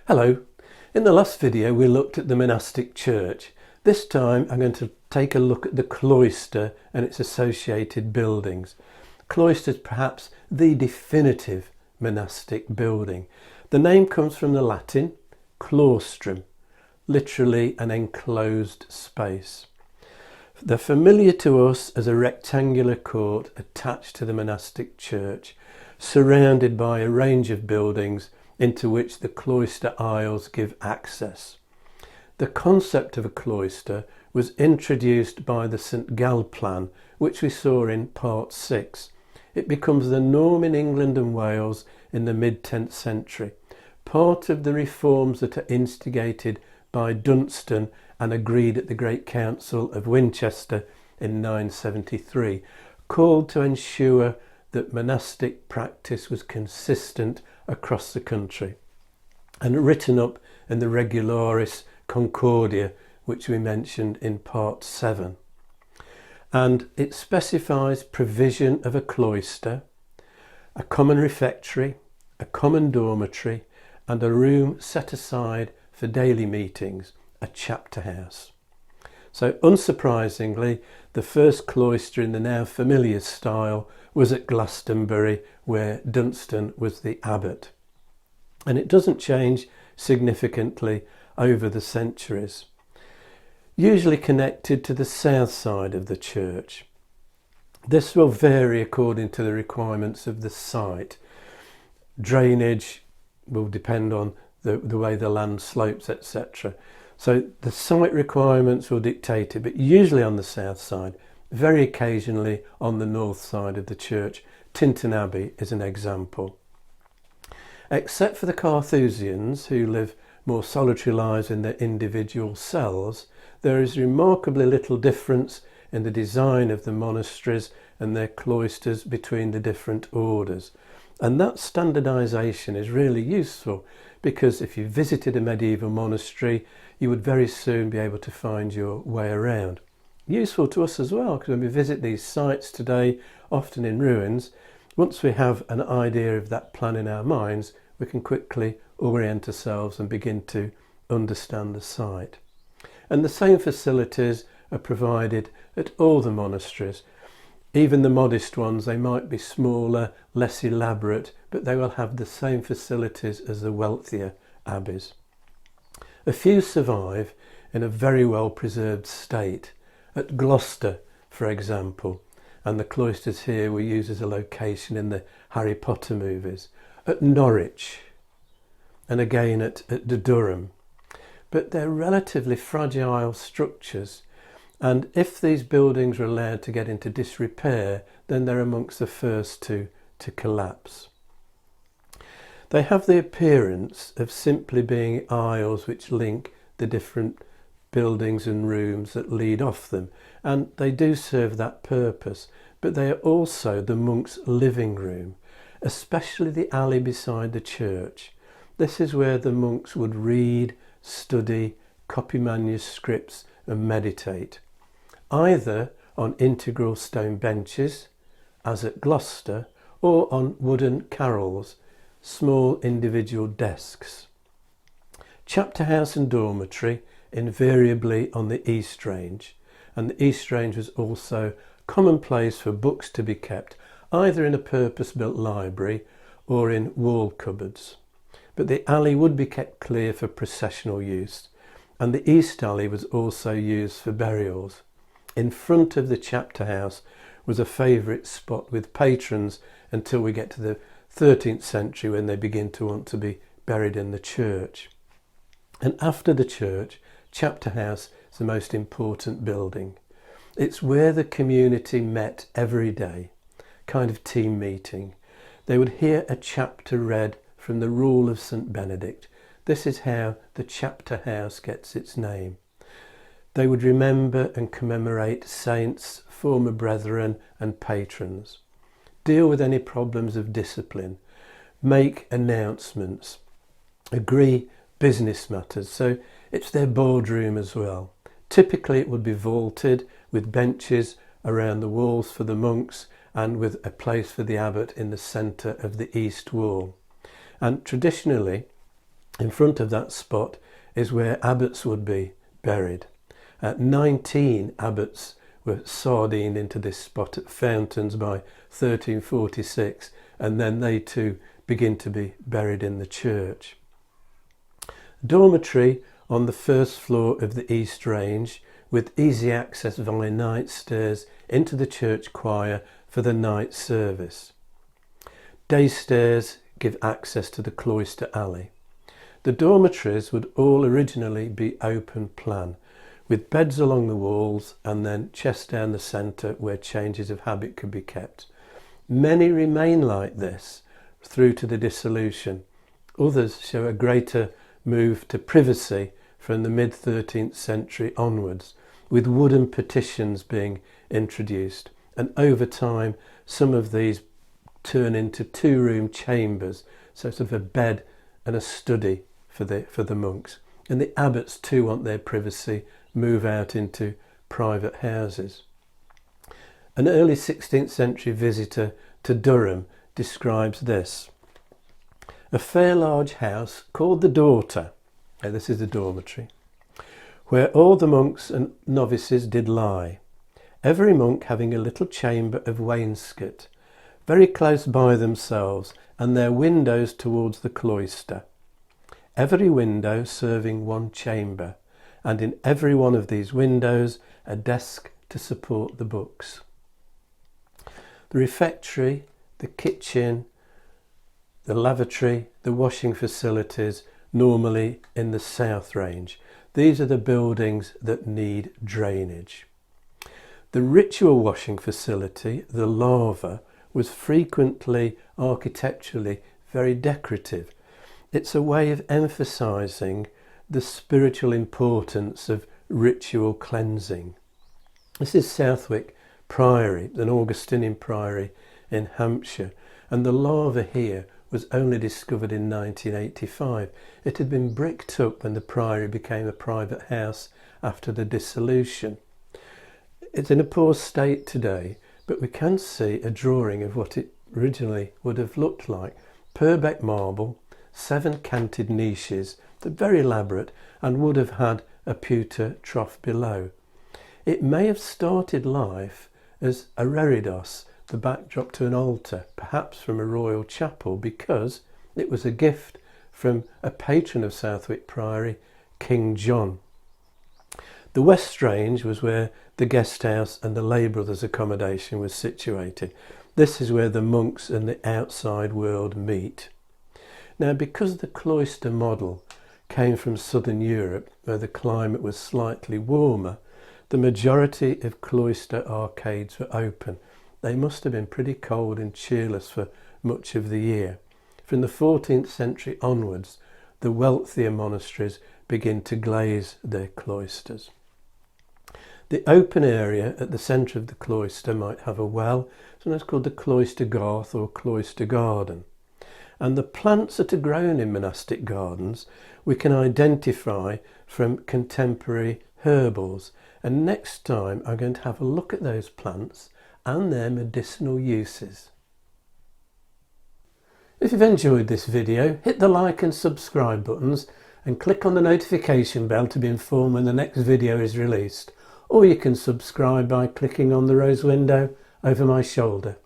Hello. In the last video we looked at the monastic church. This time I'm going to take a look at the cloister and its associated buildings. Cloister is perhaps the definitive monastic building. The name comes from the Latin claustrum, literally an enclosed space. They're familiar to us as a rectangular court attached to the monastic church, surrounded by a range of buildings into which the cloister aisles give access. The concept of a cloister was introduced by the St Gall plan, which we saw in part 6. It becomes the norm in England and Wales in the mid-10th century, part of the reforms that are instigated by Dunstan and agreed at the Great Council of Winchester in 973, called to ensure that monastic practice was consistent across the country, and written up in the Regularis Concordia, which we mentioned in part 7. And it specifies provision of a cloister, a common refectory, a common dormitory, and a room set aside for daily meetings, a chapter house. So unsurprisingly, the first cloister in the now familiar style was at Glastonbury, where Dunstan was the abbot. And it doesn't change significantly over the centuries. Usually connected to the south side of the church. This will vary according to the requirements of the site. Drainage will depend on the way the land slopes, etc. So the site requirements will dictate it, but usually on the south side, very occasionally on the north side of the church. Tintern Abbey is an example. Except for the Carthusians, who live more solitary lives in their individual cells, there is remarkably little difference in the design of the monasteries and their cloisters between the different orders. And that standardisation is really useful, because if you visited a medieval monastery, you would very soon be able to find your way around. Useful to us as well, because when we visit these sites today, often in ruins, once we have an idea of that plan in our minds, we can quickly orient ourselves and begin to understand the site. And the same facilities are provided at all the monasteries. Even the modest ones, they might be smaller, less elaborate, but they will have the same facilities as the wealthier abbeys. A few survive in a very well preserved state. At Gloucester, for example, and the cloisters here were used as a location in the Harry Potter movies. At Norwich, and again at Durham. But they're relatively fragile structures, and if these buildings are allowed to get into disrepair, then they're amongst the first to collapse. They have the appearance of simply being aisles which link the different buildings and rooms that lead off them, and they do serve that purpose, but they are also the monk's living room, especially the alley beside the church. This is where the monks would read, study, copy manuscripts and meditate, either on integral stone benches, as at Gloucester, or on wooden carrels, small individual desks. Chapter house and dormitory invariably on the east range, and the east range was also common place for books to be kept, either in a purpose-built library or in wall cupboards. But the alley would be kept clear for processional use, and the east alley was also used for burials. In front of the chapter house was a favourite spot with patrons until we get to the 13th century, when they begin to want to be buried in the church. And after the church, chapter house is the most important building. It's where the community met every day, kind of team meeting. They would hear a chapter read from the Rule of St Benedict. This is how the chapter house gets its name. They would remember and commemorate saints, former brethren and patrons, deal with any problems of discipline, make announcements, agree business matters. So it's their boardroom as well. Typically it would be vaulted with benches around the walls for the monks and with a place for the abbot in the centre of the east wall. And traditionally In front of that spot is where abbots would be buried. 19 abbots were sardined into this spot at Fountains by 1346, and then they too begin to be buried in the church. Dormitory on the first floor of the East Range, with easy access via night stairs into the church choir for the night service. Day stairs give access to the cloister alley. The dormitories would all originally be open plan, with beds along the walls and then chests down the centre where changes of habit could be kept. Many remain like this through to the dissolution. Others show a greater move to privacy from the mid-13th century onwards, with wooden partitions being introduced, and over time some of these turn into two-room chambers, so sort of a bed and a study for the monks. And the abbots too want their privacy, move out into private houses. An early 16th century visitor to Durham describes this: a fair large house called the Daughter, this is the dormitory, where all the monks and novices did lie, every monk having a little chamber of wainscot, very close by themselves, and their windows towards the cloister, every window serving one chamber, and in every one of these windows a desk to support the books. The refectory, the kitchen, the lavatory, the washing facilities, normally in the South Range. These are the buildings that need drainage. The ritual washing facility, the lava, was frequently architecturally very decorative. It's a way of emphasising the spiritual importance of ritual cleansing. This is Southwick Priory, an Augustinian priory in Hampshire, and the lava here was only discovered in 1985. It had been bricked up when the priory became a private house after the dissolution. It's in a poor state today, but we can see a drawing of what it originally would have looked like. Purbeck marble, 7 canted niches, they're very elaborate, and would have had a pewter trough below. It may have started life as a reredos, the backdrop to an altar, perhaps from a royal chapel, because it was a gift from a patron of Southwick Priory, King John. The West Range was where the guest house and the lay brothers' accommodation was situated. This is where the monks and the outside world meet. Now, because the cloister model came from southern Europe, where the climate was slightly warmer, the majority of cloister arcades were open. They must have been pretty cold and cheerless for much of the year. From the 14th century onwards, the wealthier monasteries begin to glaze their cloisters. The open area at the centre of the cloister might have a well, sometimes called the cloister garth or cloister garden. And the plants that are grown in monastic gardens we can identify from contemporary herbals. And next time I'm going to have a look at those plants and their medicinal uses. If you've enjoyed this video, hit the like and subscribe buttons and click on the notification bell to be informed when the next video is released. Or you can subscribe by clicking on the rose window over my shoulder.